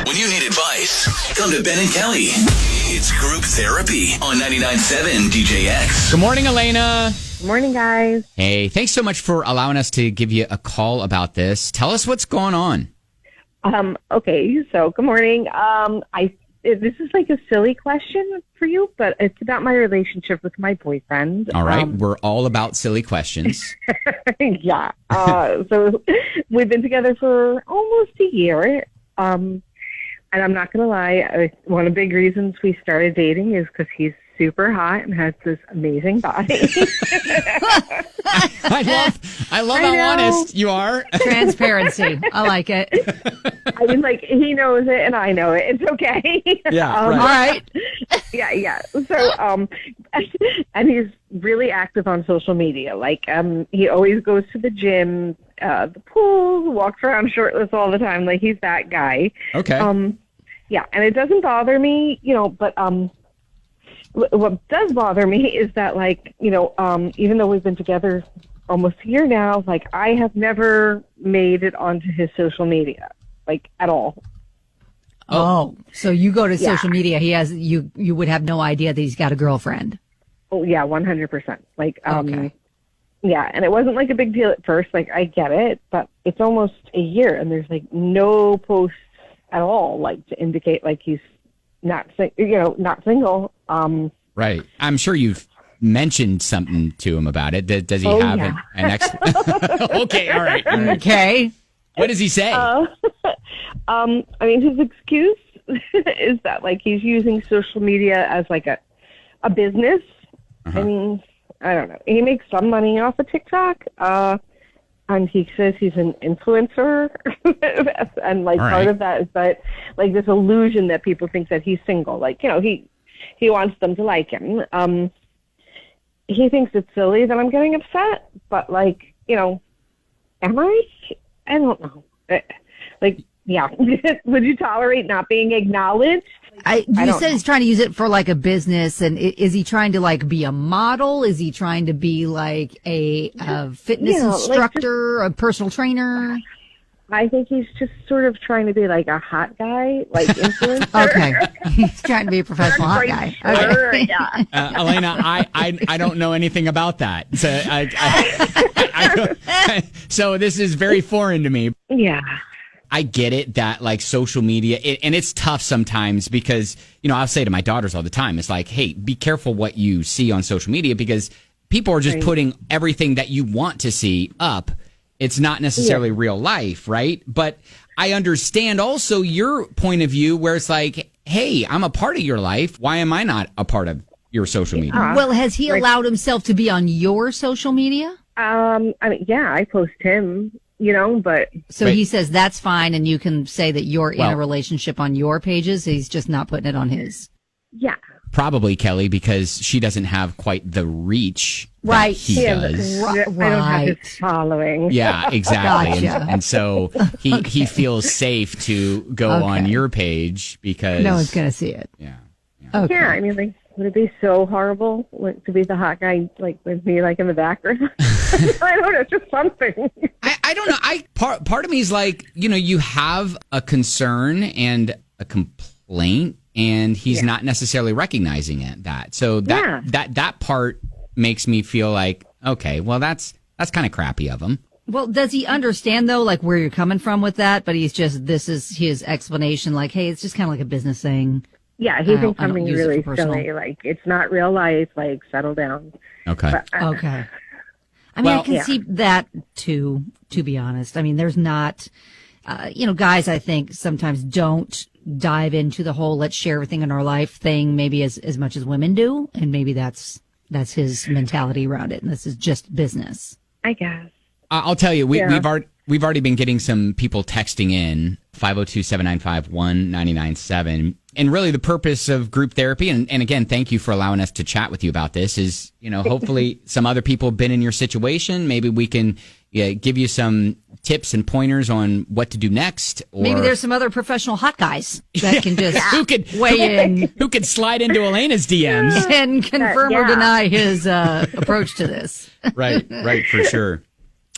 When you need advice, come to Ben and Kelly. It's Group Therapy on 99.7 DJX. Good morning, Alaina. Good morning, guys. Hey, thanks so much for allowing us to give you a call about this. Tell us what's going on. Okay, so good morning. This is like a silly question for you, but it's about my relationship with my boyfriend. All right, we're all about silly questions. Yeah. So we've been together for almost a year. And I'm not going to lie, one of the big reasons we started dating is because he's super hot and has this amazing body. I love how honest you are. Transparency. I like it. I mean, like, he knows it and I know it. It's okay. Yeah, right. All right. Yeah. So, and he's really active on social media. Like, he always goes to the gym, the pool, walks around shirtless all the time. Like, he's that guy. Okay. Yeah, and it doesn't bother me, but what does bother me is that, like, even though we've been together almost a year now, like, I have never made it onto his social media, like, at all. Oh, so you go to social media. He has you would have no idea that he's got a girlfriend. Oh yeah, 100%. Like, Okay. yeah, and it wasn't like a big deal at first. Like, I get it, but it's almost a year, and there's like no posts at all, like, to indicate like he's not single. Right. I'm sure you've mentioned something to him about it. Does he have yeah. an ex? Okay. All right. Okay. What does he say? I mean, his excuse is that, like, he's using social media as like a business. Uh-huh. I mean, I don't know. He makes some money off of TikTok, and he says he's an influencer, and like, All part right. of that is that, like, this illusion that people think that he's single. Like, he wants them to like him. He thinks it's silly that I'm getting upset, but, like, am I? I don't know. Like, yeah. Would you tolerate not being acknowledged? You said he's trying to use it for like a business, and is he trying to like be a model? Is he trying to be like a fitness instructor, a personal trainer? I think he's just sort of trying to be like a hot guy, like, influencer. Okay, he's trying to be a professional hot guy. Sure, Okay. yeah. Alaina, I don't know anything about that. So so this is very foreign to me. Yeah. I get it that, like, social media, and it's tough sometimes because, I'll say to my daughters all the time, it's like, hey, be careful what you see on social media because people are just putting everything that you want to see up. It's not necessarily real life, right? But I understand also your point of view where it's like, hey, I'm a part of your life. Why am I not a part of your social media? Well, has he allowed himself to be on your social media? I mean, yeah, I post him, but. So he says that's fine, and you can say that you're in a relationship on your pages. He's just not putting it on his. Yeah. Probably, Kelly, because she doesn't have quite the reach that he does. I don't have his following. Yeah, exactly. Gotcha. And so he feels safe to go on your page because No one's going to see it. Yeah. Okay. Yeah, I mean, like, would it be so horrible to be the hot guy, like, with me, like, in the background? I don't know, it's just something. I don't know. Part of me is like, you have a concern and a complaint, and he's not necessarily recognizing that. So that part makes me feel like, okay, well, that's kind of crappy of him. Well, does he understand, though, like, where you're coming from with that? But this is his explanation, like, hey, it's just kind of like a business thing. Yeah, he thinks something really silly. Like, it's not real life. Like, settle down. Okay. But, Okay. I mean, I can see that, too, to be honest. I mean, there's not, guys, I think, sometimes don't dive into the whole let's share everything in our life thing maybe as much as women do. And maybe that's his mentality around it. And this is just business. I guess. I'll tell you, we've already been getting some people texting in 502-795-1997. And really the purpose of group therapy, and again, thank you for allowing us to chat with you about this, is, hopefully some other people have been in your situation. Maybe we can give you some tips and pointers on what to do next. Or maybe there's some other professional hot guys that can just who could weigh in. Who could slide into Alaina's DMs. And confirm or deny his approach to this. Right, for sure.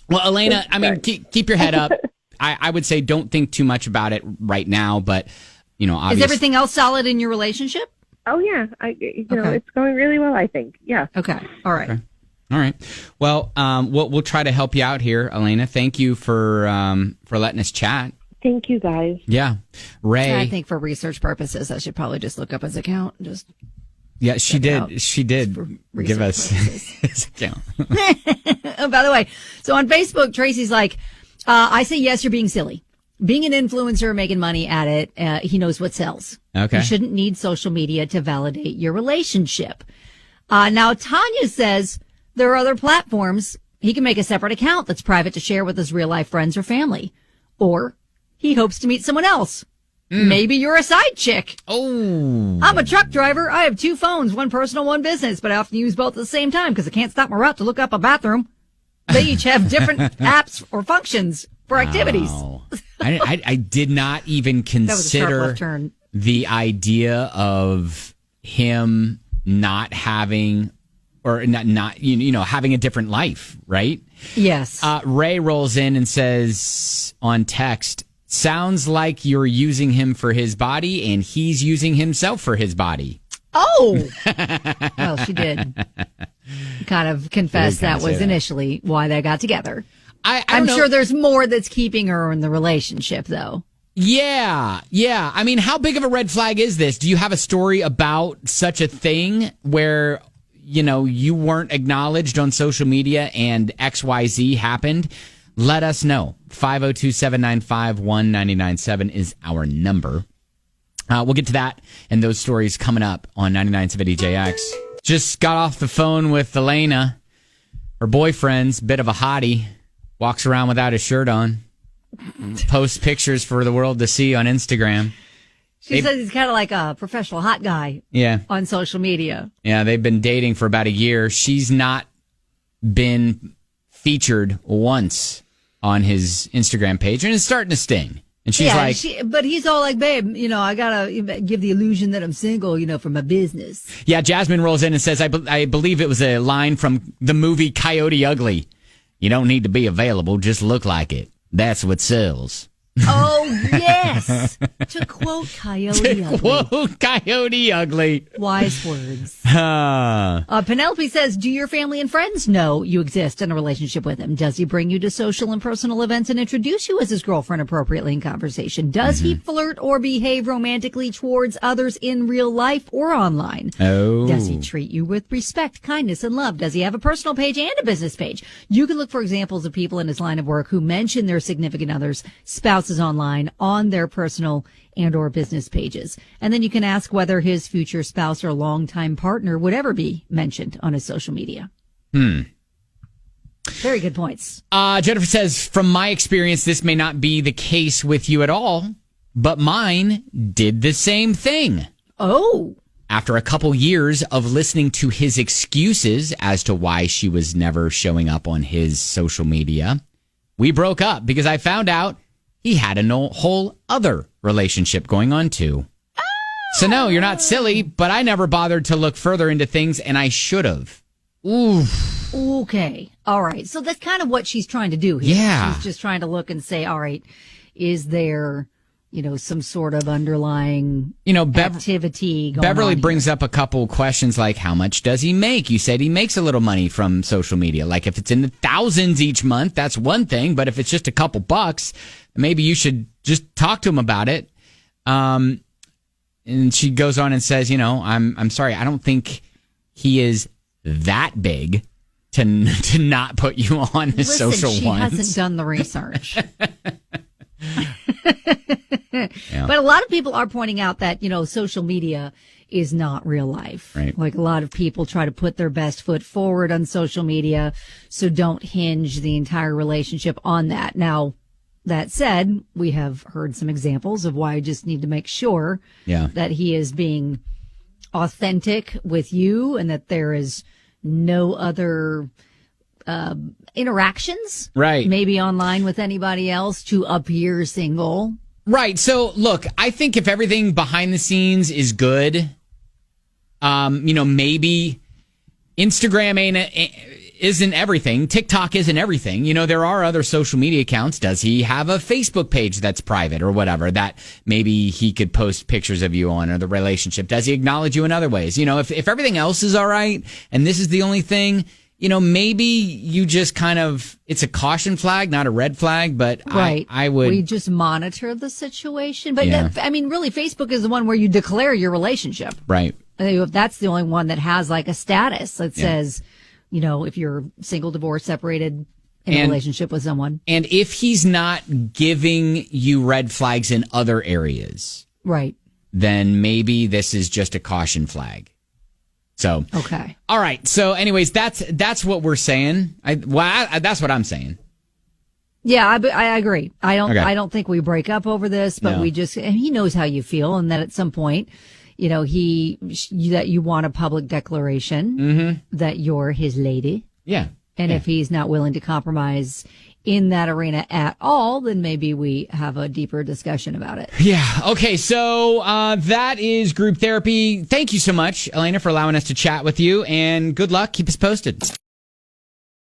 Well, Alaina, I mean, keep your head up. I would say don't think too much about it right now, but obviously. Is everything else solid in your relationship? Oh yeah, it's going really well, I think. Yeah. Okay. All right. Okay. All right. Well, we'll try to help you out here, Alaina. Thank you for letting us chat. Thank you, guys. Yeah. Ray. I think for research purposes, I should probably just look up his account. Yeah, she did. She did give us his account. Oh, by the way, so on Facebook, Tracy's like, I say yes, you're being silly. Being an influencer, making money at it, he knows what sells. Okay. You shouldn't need social media to validate your relationship. Now, Tanya says there are other platforms. He can make a separate account that's private to share with his real life friends or family. Or he hopes to meet someone else. Maybe you're a side chick. Oh. I'm a truck driver. I have 2 phones, one personal, one business, but I often use both at the same time because I can't stop my route to look up a bathroom. They each have different apps or functions for activities. Wow. I did not even consider the idea of him not having or not having a different life, right? Yes. Ray rolls in and says on text, sounds like you're using him for his body and he's using himself for his body. Oh! Well, she did kind of confess that was initially why they got together. I'm sure there's more that's keeping her in the relationship, though. Yeah. I mean, how big of a red flag is this? Do you have a story about such a thing where, you weren't acknowledged on social media and XYZ happened? Let us know. 502-795-1997 is our number. We'll get to that and those stories coming up on 99.7 DJX. Just got off the phone with Alaina. Her boyfriend's a bit of a hottie. Walks around without his shirt on. Posts pictures for the world to see on Instagram. She says he's kind of like a professional hot guy. Yeah. On social media. Yeah, they've been dating for about a year. She's not been featured once on his Instagram page, and it's starting to sting. And she's like... but he's all like, babe, I got to give the illusion that I'm single, for my business. Yeah, Jasmine rolls in and says, I believe it was a line from the movie Coyote Ugly. You don't need to be available, just look like it. That's what sells. Oh, yes. To quote Coyote Ugly. Quote Coyote Ugly. Wise words. Penelope says, do your family and friends know you exist in a relationship with him? Does he bring you to social and personal events and introduce you as his girlfriend appropriately in conversation? Does he flirt or behave romantically towards others in real life or online? Oh. Does he treat you with respect, kindness, and love? Does he have a personal page and a business page? You can look for examples of people in his line of work who mention their significant others, spouses online on their personal and or business pages. And then you can ask whether his future spouse or longtime partner would ever be mentioned on his social media. Very good points. Jennifer says, from my experience, this may not be the case with you at all, but mine did the same thing. Oh. After a couple years of listening to his excuses as to why she was never showing up on his social media, we broke up because I found out he had a whole other relationship going on, too. Oh. So, no, you're not silly, but I never bothered to look further into things, and I should have. Oof. Okay. All right. So that's kind of what she's trying to do here. Yeah. She's just trying to look and say, all right, is there, some sort of underlying activity going Beverly on brings here? up a couple questions like, how much does he make? You said he makes a little money from social media. Like, if it's in the thousands each month, that's one thing. But if it's just a couple bucks, maybe you should just talk to him about it. And she goes on and says, I'm sorry, I don't think he is that big to not put you on his social ones. She hasn't done the research. Yeah. But a lot of people are pointing out that, social media is not real life. Right. Like a lot of people try to put their best foot forward on social media, so don't hinge the entire relationship on that. Now, that said, we have heard some examples of why I just need to make sure that he is being authentic with you and that there is no other interactions, right? Maybe online with anybody else to appear single. Right. So, look, I think if everything behind the scenes is good, maybe Instagram isn't everything. TikTok isn't everything. You know, there are other social media accounts. Does he have a Facebook page that's private or whatever that maybe he could post pictures of you on, or the relationship? Does he acknowledge you in other ways? You know, if everything else is all right and this is the only thing, you know, maybe you just kind of, it's a caution flag, not a red flag, but right. I would. We just monitor the situation. But I mean, really, Facebook is the one where you declare your relationship. Right. If that's the only one that has like a status that says, you know, if you're single, divorced, separated, in a relationship with someone. And if he's not giving you red flags in other areas. Right. Then maybe this is just a caution flag. So. Okay. All right. So anyways, that's what we're saying. That's what I'm saying. Yeah, I agree. I don't think we break up over this, but we just, and he knows how you feel, and that at some point, you know, that you want a public declaration that you're his lady. Yeah. And if he's not willing to compromise in that arena at all, then maybe we have a deeper discussion about it. Yeah. Okay. So that is group therapy. Thank you so much, Alaina, for allowing us to chat with you, and good luck. Keep us posted.